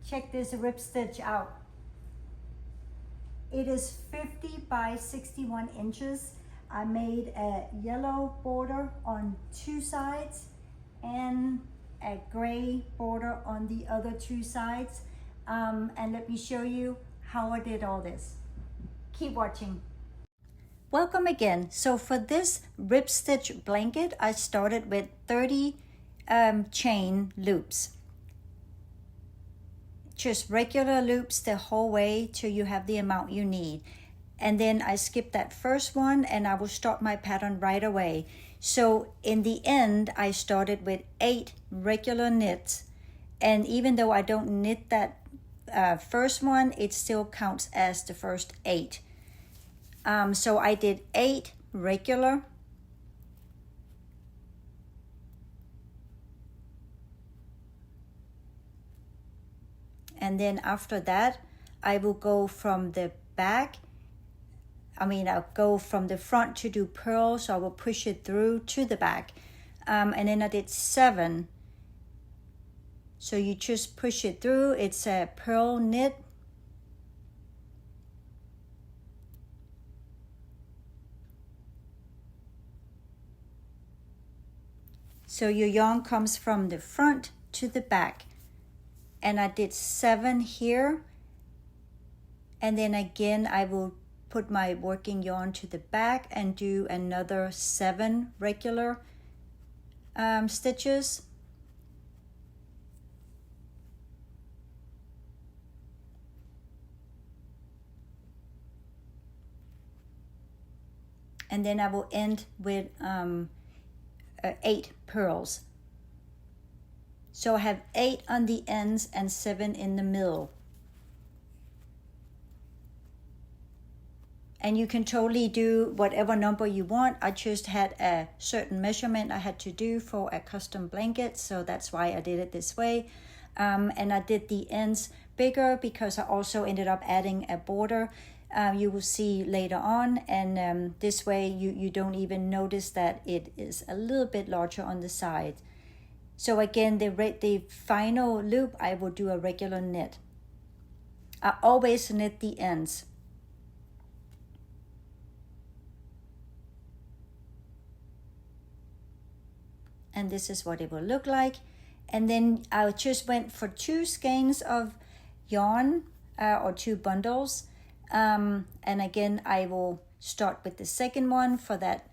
Check this rib stitch out. It is 50 by 61 inches. I made a yellow border on 2 sides and a gray border on the other 2 sides. And let me show you how I did all this. Keep watching. Welcome again. So for this rib stitch blanket, I started with 30 chain loops. Just regular loops the whole way till you have the amount you need. And then I skipped that first one and I will start my pattern right away. So in the end, I started with 8 regular knits. And even though I don't knit that first one, it still counts as the first 8. So I did 8 regular. And then after that, I will go from the back. I'll go from the front to do purls, so I will push it through to the back. And then I did 7. So you just push it through. It's a purl knit. So your yarn comes from the front to the back. And I did 7 here. And then again, I will put my working yarn to the back and do another 7 regular stitches. And then I will end with 8 purls. So I have 8 on the ends and 7 in the middle. And you can totally do whatever number you want. I just had a certain measurement I had to do for a custom blanket, so that's why I did it this way. And I did the ends bigger because I also ended up adding a border. You will see later on, and this way you don't even notice that it is a little bit larger on the side. So again, the final loop, I will do a regular knit. I always knit the ends. And this is what it will look like. And then I just went for 2 skeins of yarn or 2 bundles. And again, I will start with the second one for that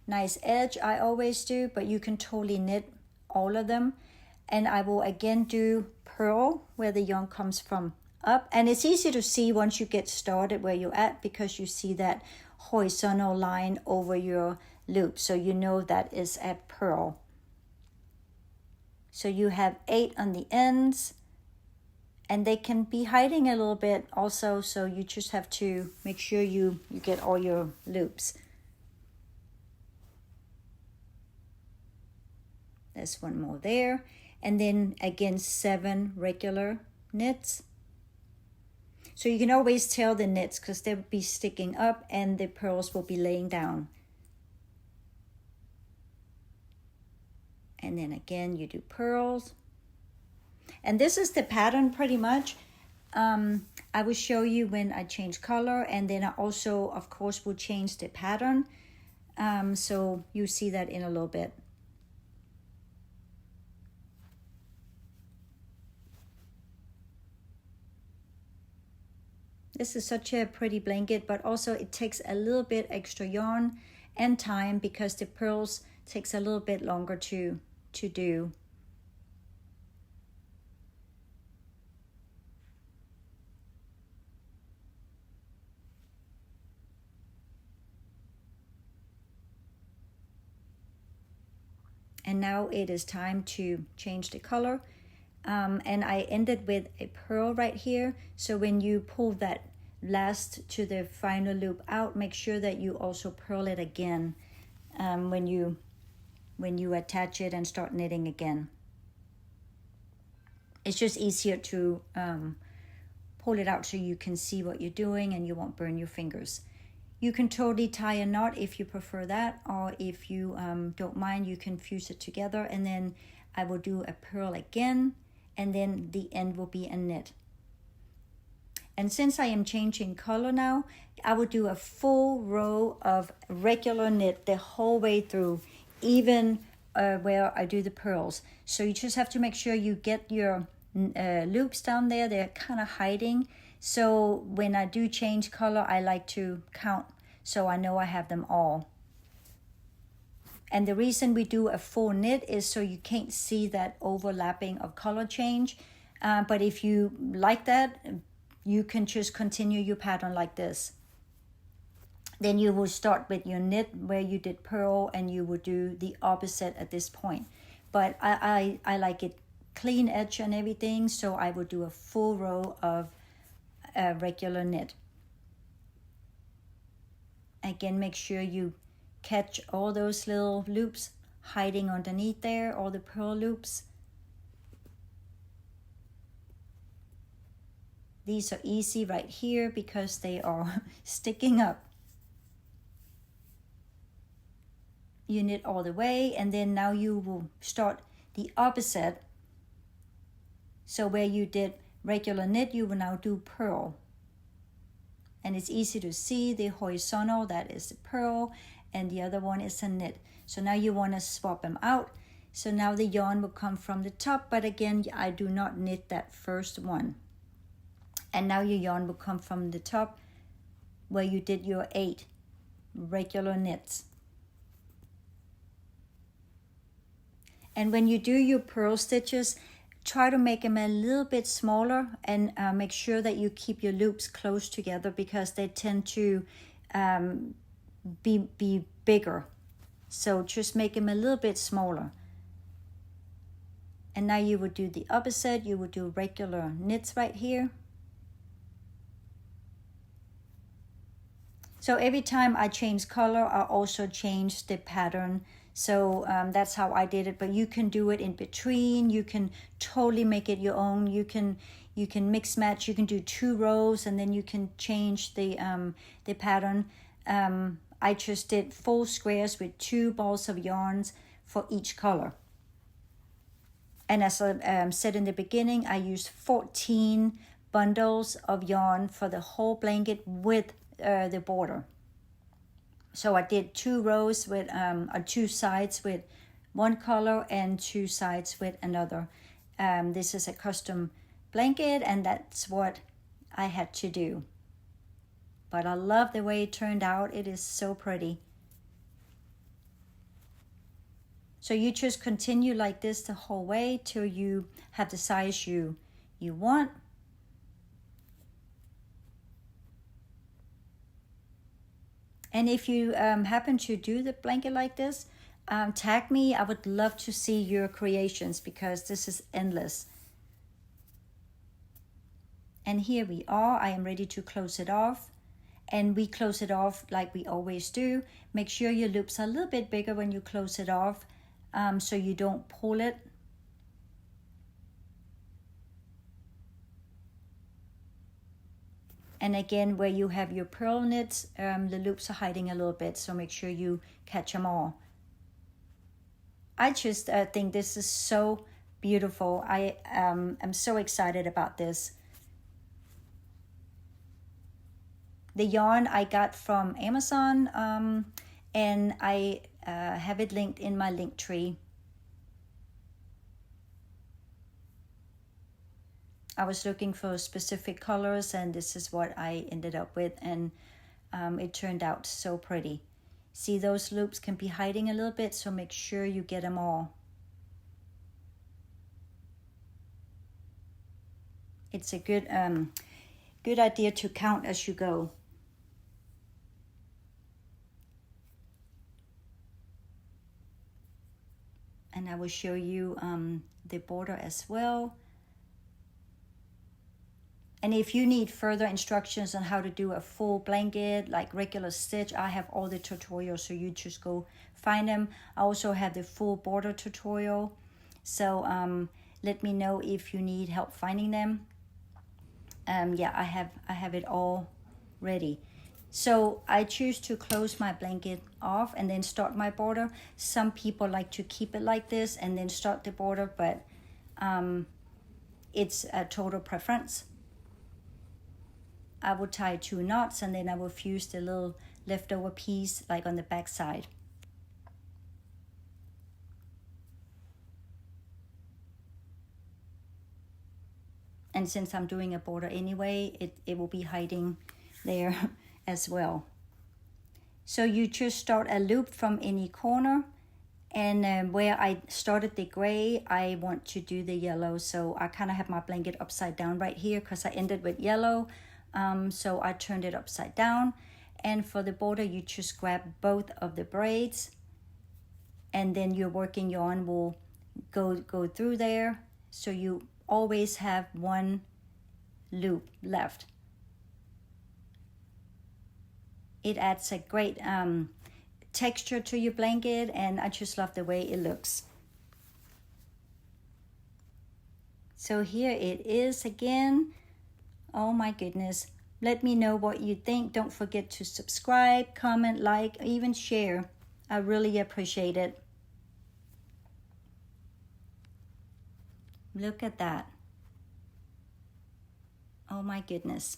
nice edge I always do, but you can totally knit all of them. And I will again do purl where the yarn comes from up. And it's easy to see once you get started where you're at because you see that horizontal line over your loop. So you know that is a purl. So you have 8 on the ends, and they can be hiding a little bit also, so you just have to make sure you get all your loops. There's one more there. And then again, 7 regular knits. So you can always tell the knits because they'll be sticking up and the purls will be laying down. And then again, you do purls. And this is the pattern pretty much. I will show you when I change color, and then I also, of course, will change the pattern. So you see that in a little bit. This is such a pretty blanket, but also it takes a little bit extra yarn and time because the purls takes a little bit longer to do. And now it is time to change the color. And I ended with a purl right here. So when you pull that last to the final loop out, make sure that you also purl it again when you attach it and start knitting again. It's just easier to pull it out so you can see what you're doing and you won't burn your fingers. You can totally tie a knot if you prefer that, or if you don't mind, you can fuse it together, and then I will do a purl again, and then the end will be a knit. And since I am changing color now, I will do a full row of regular knit the whole way through, even where I do the pearls. So you just have to make sure you get your loops down there. They're kind of hiding. So when I do change color, I like to count so I know I have them all. And the reason we do a full knit is so you can't see that overlapping of color change. But if you like that, you can just continue your pattern like this. Then you will start with your knit where you did purl, and you will do the opposite at this point. But I like it clean edge and everything, so I will do a full row of regular knit. Again, make sure you catch all those little loops hiding underneath there, all the purl loops. These are easy right here because they are sticking up. You knit all the way, and then now you will start the opposite. So where you did regular knit, you will now do purl. And it's easy to see the horizontal, that is the purl, and the other one is a knit. So now you want to swap them out. So now the yarn will come from the top, but again, I do not knit that first one. And now your yarn will come from the top where you did your 8 regular knits. And when you do your purl stitches, try to make them a little bit smaller, and make sure that you keep your loops close together because they tend to be bigger. So just make them a little bit smaller. And now you would do the opposite. You would do regular knits right here. So every time I change color, I also change the pattern. So that's how I did it, but you can do it in between. You can totally make it your own. You can mix match. You can do 2 rows, and then you can change the pattern. I just did full squares with 2 balls of yarns for each color. And as I said in the beginning, I used 14 bundles of yarn for the whole blanket with the border. So I did 2 rows with, or 2 sides with one color and 2 sides with another. This is a custom blanket, and that's what I had to do. But I love the way it turned out. It is so pretty. So you just continue like this the whole way till you have the size you want. And if you happen to do the blanket like this, tag me. I would love to see your creations because this is endless. And here we are. I am ready to close it off. And we close it off like we always do. Make sure your loops are a little bit bigger when you close it off, so you don't pull it. And again, where you have your purl knits, the loops are hiding a little bit, so make sure you catch them all. I just think this is so beautiful. I am so excited about this. The yarn I got from Amazon, and I have it linked in my link tree. I was looking for specific colors, and this is what I ended up with, and it turned out so pretty. See, those loops can be hiding a little bit, so make sure you get them all. It's a good idea to count as you go. And I will show you the border as well. And if you need further instructions on how to do a full blanket, like regular stitch, I have all the tutorials, so you just go find them. I also have the full border tutorial. So let me know if you need help finding them. Yeah, I have it all ready. So I choose to close my blanket off and then start my border. Some people like to keep it like this and then start the border, but it's a total preference. I will tie 2 knots, and then I will fuse the little leftover piece like on the back side. And since I'm doing a border anyway, it will be hiding there as well. So you just start a loop from any corner, and where I started the gray, I want to do the yellow. So I kind of have my blanket upside down right here because I ended with yellow. So I turned it upside down. And for the border, you just grab both of the braids, and then your working yarn will go through there. So you always have one loop left. It adds a great texture to your blanket, and I just love the way it looks. So here it is again. Oh my goodness. Let me know what you think. Don't forget to subscribe, comment, like, even share. I really appreciate it. Look at that. Oh my goodness.